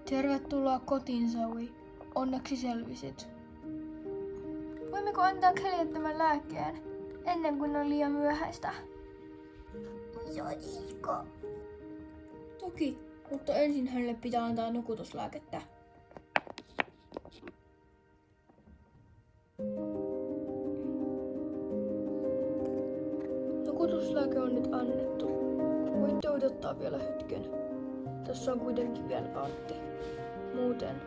Tervetuloa kotiin, Zoe. Onneksi selvisit. Voimmeko antaa Kellylle tämän lääkkeen ennen kuin on liian myöhäistä? Sotisiko? Toki, mutta ensin hänelle pitää antaa nukutuslääkettä. Nukutuslääke on nyt annettu. Voitte odottaa vielä hetken. Tässä on kuitenkin vielä kartti. Muuten,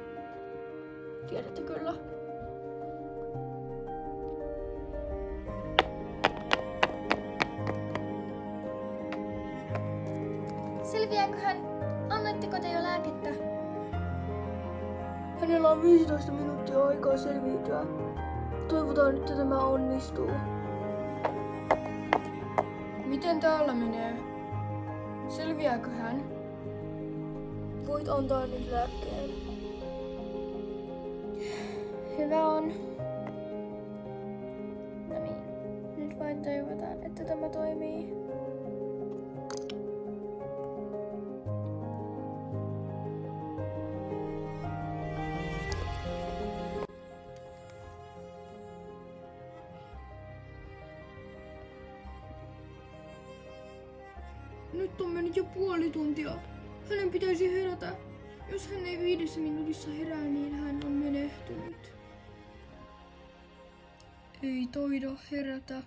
tiedätte kyllä. Selviääkö hän? Annoitteko te jo lääkettä? Hänellä on 15 minuuttia aikaa selviytyä. Toivotaan, että tämä onnistuu. Miten täällä menee? Selviääkö hän? Voit antaa nyt lääkkeen. Hyvä on. No niin, nyt vain toivotaan, että tämä toimii. Nyt on mennyt jo puoli tuntia. Hänen pitäisi herätä. Jos hän ei 5 minuutissa herää, niin hän on menehtynyt. Ei toida herätä.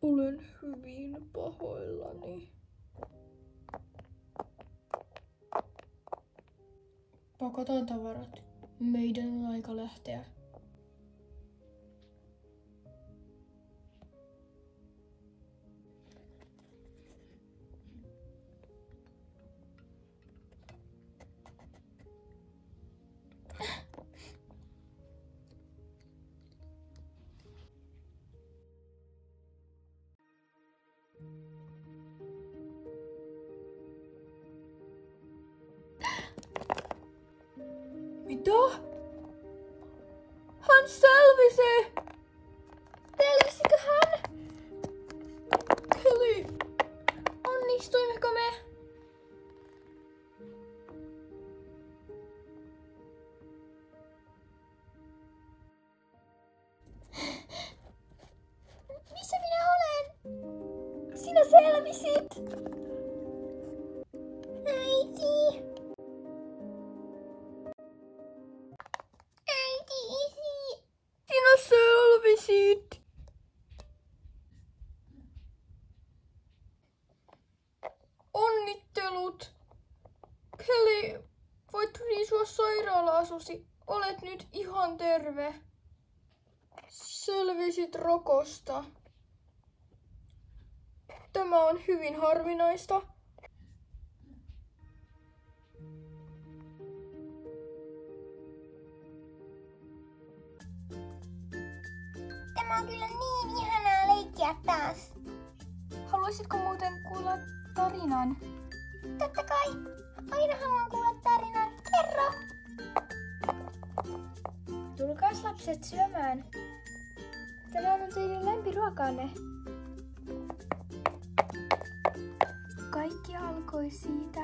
Olen hyvin pahoillani. Pakataan tavarat. Meidän on aika lähteä. Mitä? Hän selvisi! Selvisikö hän? Kelly! Onnistuimmeko me? Missä minä olen? Sinä selvisit! Äiti! Sinä selvisit! Onnittelut! Kelly, voit riisua sairaala-asusi. Olet nyt ihan terve. Selvisit rokosta. Tämä on hyvin harvinaista. Tämä on kyllä niin ihanaa leikkiä taas. Haluaisitko muuten kuulla tarinan? Totta kai. Aina haluan kuulla tarinan. Kerro. Tulkaas lapset syömään. Tämä on teidän lempiruokanne. Kaikki alkoi siitä,